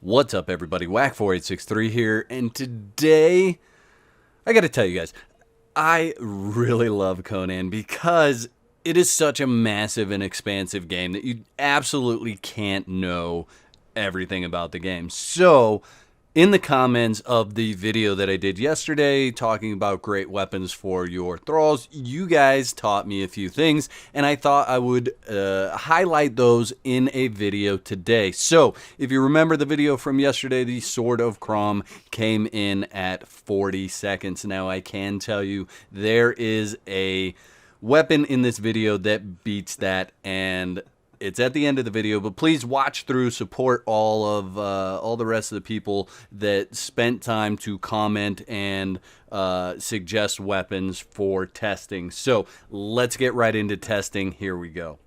What's up, everybody? Whack4863 here, and today I gotta tell you guys, I really love Conan because it is such a massive and expansive game that you absolutely can't know everything about the game. So in the comments of the video that I did yesterday talking about great weapons for your thralls, you guys taught me a few things, and I thought I would highlight those in a video today. So if you remember the video from yesterday, the Sword of Crom came in at 40 seconds. Now I can tell you there is a weapon in this video that beats that, and it's at the end of the video, but please watch through, support all the rest of the people that spent time to comment and suggest weapons for testing. So let's get right into testing. Here we go.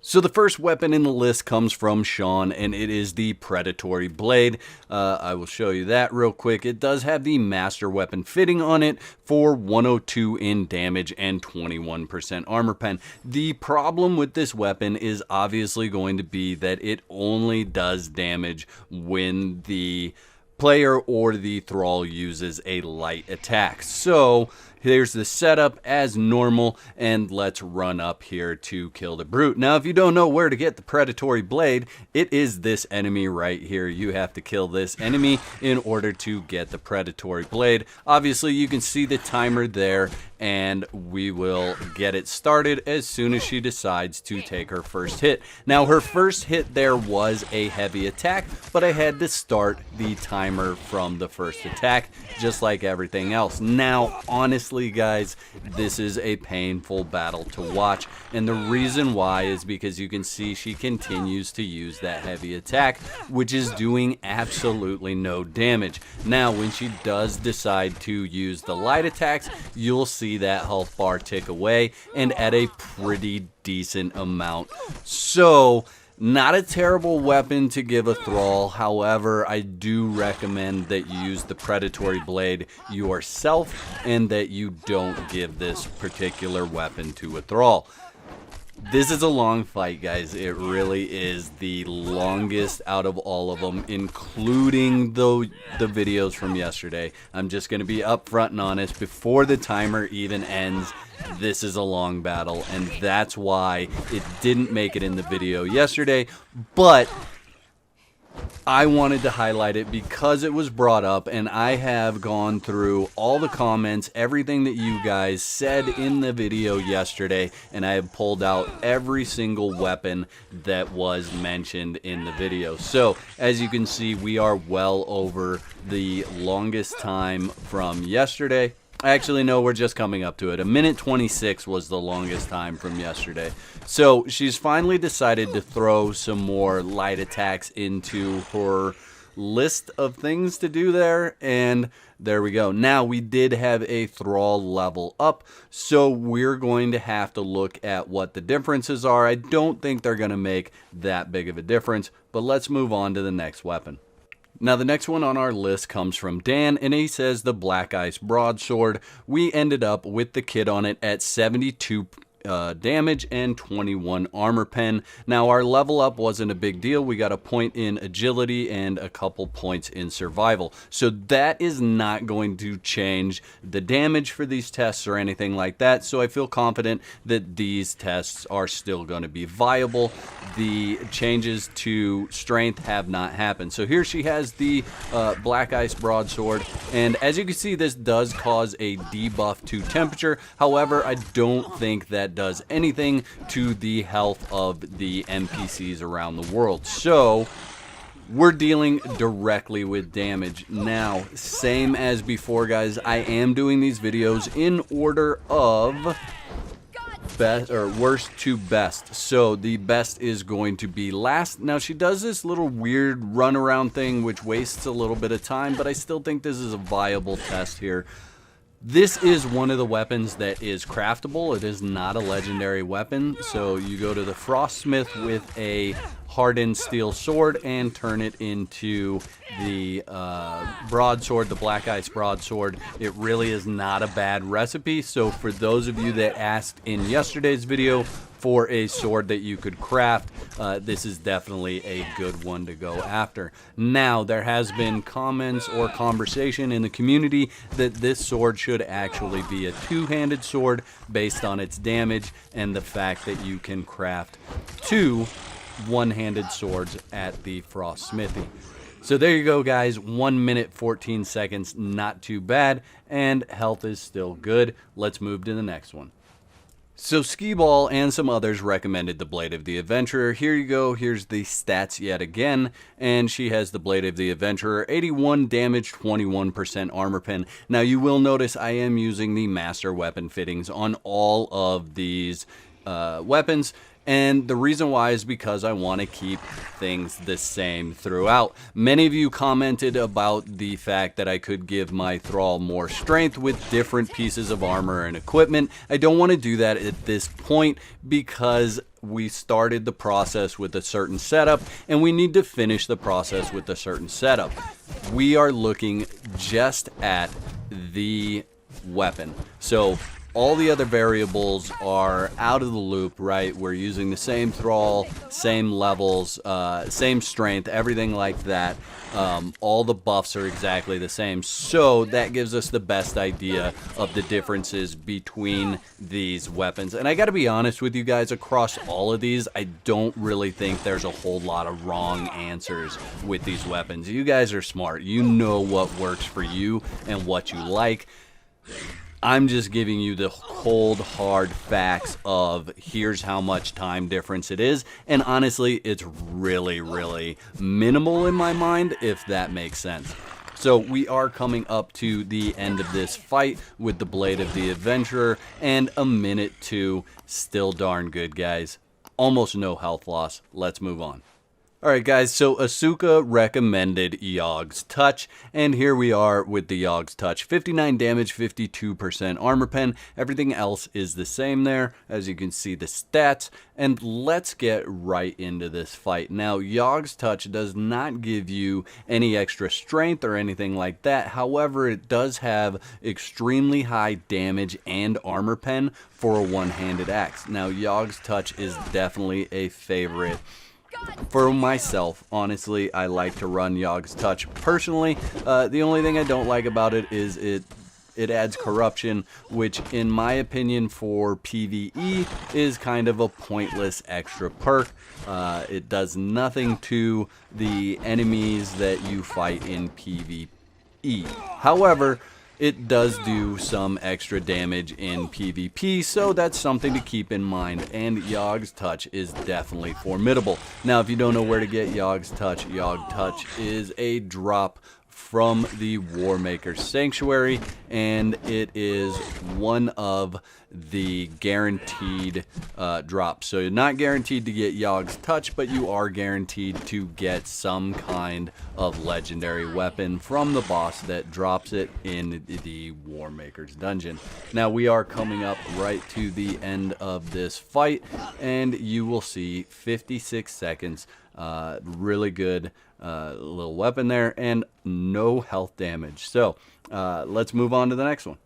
So the first weapon in the list comes from Sean, and it is the Predatory Blade. I will show you that real quick. It does have the Master Weapon fitting on it for 102 in damage and 21% armor pen. The problem with this weapon is obviously going to be that it only does damage when the player or the thrall uses a light attack. So here's the setup as normal, and let's run up here to kill the brute. Now, if you don't know where to get the Predatory Blade, it is this enemy right here. You have to kill this enemy in order to get the Predatory Blade. Obviously, you can see the timer there, and we will get it started as soon as she decides to take her first hit. Now, her first hit there was a heavy attack, but I had to start the timer from the first attack, just like everything else. Now, honestly, guys, this is a painful battle to watch, and the reason why is because you can see she continues to use that heavy attack, which is doing absolutely no damage. Now, when she does decide to use the light attacks, you'll see that health bar tick away, and at a pretty decent amount. So not a terrible weapon to give a thrall. However, I do recommend that you use the Predatory Blade yourself and that you don't give this particular weapon to a thrall. This is a long fight, guys. It really is the longest out of all of them, including the videos from yesterday. I'm just going to be upfront and honest. Before the timer even ends, this is a long battle, and that's why it didn't make it in the video yesterday, but I wanted to highlight it because it was brought up, and I have gone through all the comments, everything that you guys said in the video yesterday, and I have pulled out every single weapon that was mentioned in the video. So as you can see, we are well over the longest time from yesterday. Actually, no, we're just coming up to it. 1:26 was the longest time from yesterday. So she's finally decided to throw some more light attacks into her list of things to do there, and there we go. Now, we did have a thrall level up, so we're going to have to look at what the differences are. I don't think they're going to make that big of a difference, but let's move on to the next weapon. Now, the next one on our list comes from Dan, and he says the Black Ice Broadsword. We ended up with the kit on it at 72 damage and 21 armor pen. Now, our level up wasn't a big deal. We got a point in agility and a couple points in survival. So that is not going to change the damage for these tests or anything like that. So I feel confident that these tests are still going to be viable. The changes to strength have not happened. So here she has the Black Ice Broadsword, and as you can see, this does cause a debuff to temperature. However, I don't think that does anything to the health of the NPCs around the world. So we're dealing directly with damage. Now, same as before, guys, I am doing these videos in order of best or worst to best. So the best is going to be last. Now, she does this little weird runaround thing which wastes a little bit of time, but I still think this is a viable test here. This is one of the weapons that is craftable. It is not a legendary weapon. So you go to the Frostsmith with a hardened steel sword and turn it into the broadsword, the Black Ice Broadsword. It really is not a bad recipe. So for those of you that asked in yesterday's video for a sword that you could craft, this is definitely a good one to go after. Now, there has been comments or conversation in the community that this sword should actually be a two-handed sword based on its damage and the fact that you can craft two one-handed swords at the Frost Smithy. So there you go, guys. 1 minute 14 seconds, not too bad, and health is still good. Let's move to the next one. So Skee-Ball and some others recommended the Blade of the Adventurer. Here you go, here's the stats yet again, and she has the Blade of the Adventurer, 81 damage, 21% armor pen. Now you will notice I am using the master weapon fittings on all of these weapons. And the reason why is because I want to keep things the same throughout. Many of you commented about the fact that I could give my Thrall more strength with different pieces of armor and equipment. I don't want to do that at this point because we started the process with a certain setup and we need to finish the process with a certain setup. We are looking just at the weapon. So all the other variables are out of the loop, right? We're using the same Thrall, same levels, same strength, everything like that. All the buffs are exactly the same. So that gives us the best idea of the differences between these weapons. And I gotta be honest with you guys, across all of these, I don't really think there's a whole lot of wrong answers with these weapons. You guys are smart. You know what works for you and what you like. I'm just giving you the cold, hard facts of here's how much time difference it is. And honestly, it's really, really minimal in my mind, if that makes sense. So we are coming up to the end of this fight with the Blade of the Adventurer, and a minute 2, still darn good, guys. Almost no health loss. Let's move on. Alright guys, so Asuka recommended Yog's Touch, and here we are with the Yog's Touch. 59 damage, 52% armor pen, everything else is the same there, as you can see the stats, and let's get right into this fight. Now, Yog's Touch does not give you any extra strength or anything like that, however, it does have extremely high damage and armor pen for a one-handed axe. Now, Yog's Touch is definitely a favorite for myself. Honestly, I like to run Yog's Touch personally. The only thing I don't like about it is it adds corruption, which in my opinion for PvE is kind of a pointless extra perk. It does nothing to the enemies that you fight in PvE. However, it does do some extra damage in PvP, so that's something to keep in mind, and Yog's Touch is definitely formidable. Now, if you don't know where to get Yog's Touch is a drop from the Warmaker's Sanctuary, and it is one of the guaranteed drops. So you're not guaranteed to get Yog's Touch, but you are guaranteed to get some kind of legendary weapon from the boss that drops it in the Warmaker's dungeon. Now we are coming up right to the end of this fight, and you will see 56 seconds. Really good little weapon there, and no health damage. So let's move on to the next one.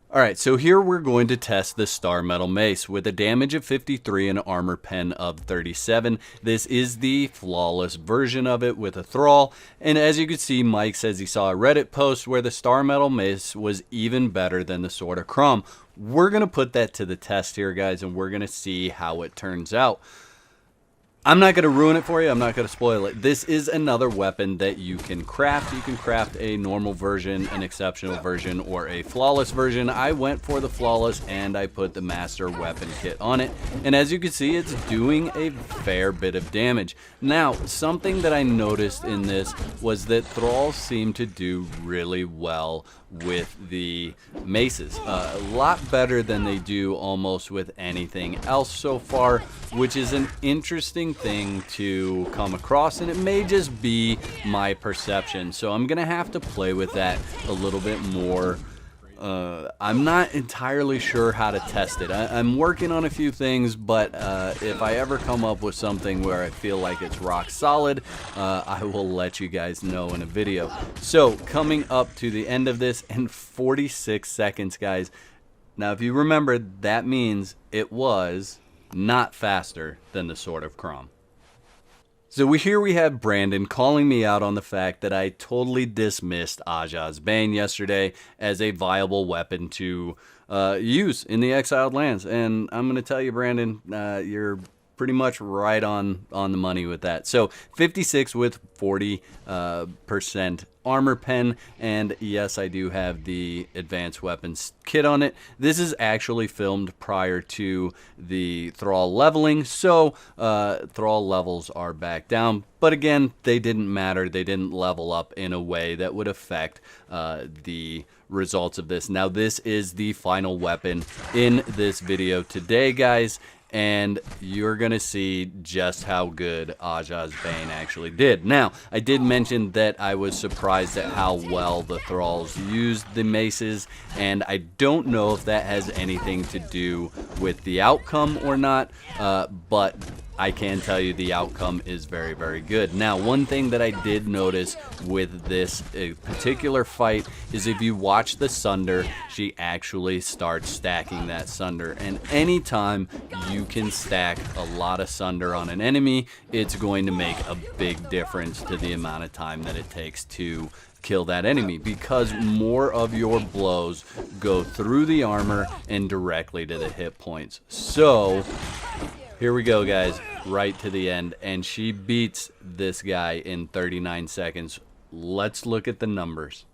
Alright, so here we're going to test the Starmetal Mace with a damage of 53 and an armor pen of 37. This is the flawless version of it with a Thrall, and as you can see, Mike says he saw a Reddit post where the Starmetal Mace was even better than the Sword of Crom. We're going to put that to the test here, guys, and we're going to see how it turns out. I'm not going to ruin it for you. I'm not going to spoil it. This is another weapon that you can craft. You can craft a normal version, an exceptional version, or a flawless version. I went for the flawless, and I put the master weapon kit on it. And as you can see, it's doing a fair bit of damage. Now, something that I noticed in this was that Thrall seemed to do really well with the maces. A lot better than they do almost with anything else so far, which is an interesting thing to come across, and it may just be my perception. So I'm gonna have to play with that a little bit more I'm not entirely sure how to test it. I'm working on a few things, but if I ever come up with something where I feel like it's rock solid, I will let you guys know in a video. So coming up to the end of this in 46 seconds, guys. Now, if you remember, that means it was not faster than the Sword of Crom. So here we have Brandon calling me out on the fact that I totally dismissed Asukas Bane yesterday as a viable weapon to use in the exiled lands. And I'm going to tell you, Brandon, you're pretty much right on the money with that. So 56 with 40% armor pen, and yes, I do have the advanced weapons kit on it. This is actually filmed prior to the Thrall leveling, so Thrall levels are back down, but again, they didn't matter. They didn't level up in a way that would affect the results of this. Now, this is the final weapon in this video today, guys, and you're going to see just how good Asukas Bane actually did. Now, I did mention that I was surprised at how well the Thralls used the maces, and I don't know if that has anything to do with the outcome or not, but I can tell you the outcome is very, very good. Now, one thing that I did notice with this particular fight is if you watch the Sunder, she actually starts stacking that Sunder. And anytime you can stack a lot of Sunder on an enemy, it's going to make a big difference to the amount of time that it takes to kill that enemy, because more of your blows go through the armor and directly to the hit points. So here we go, guys, right to the end, and she beats this guy in 39 seconds. Let's look at the numbers.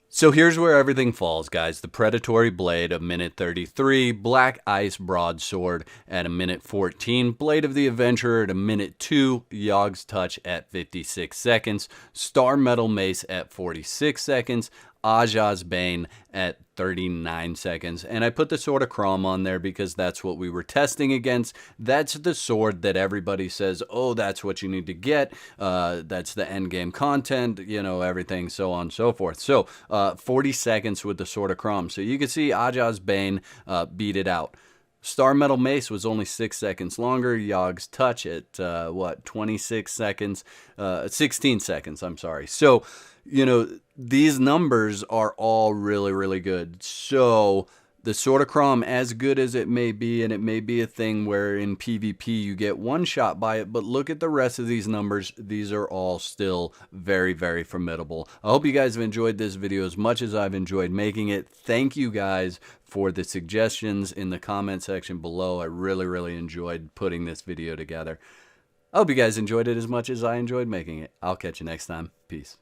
So here's where everything falls, guys. The Predatory Blade, a minute 33. Black Ice Broadsword at a minute 14. Blade of the Adventurer at a minute 2. Asukas Touch at 56 seconds. Starmetal Mace at 46 seconds. Asukas Bane at 39 seconds. And I put the Sword of Crom on there because that's what we were testing against. That's the sword that everybody says, oh, that's what you need to get. That's the end game content, you know, everything, so on and so forth. So 40 seconds with the Sword of Crom. So you can see Asukas Bane beat it out. Starmetal Mace was only 6 seconds longer. Asukas Touch at, 26 seconds? 16 seconds, I'm sorry. So, you know, these numbers are all really, really good. So the Sword of Crom, as good as it may be, and it may be a thing where in PvP you get one shot by it, but look at the rest of these numbers. These are all still very, very formidable. I hope you guys have enjoyed this video as much as I've enjoyed making it. Thank you guys for the suggestions in the comment section below. I really, really enjoyed putting this video together. I hope you guys enjoyed it as much as I enjoyed making it. I'll catch you next time. Peace.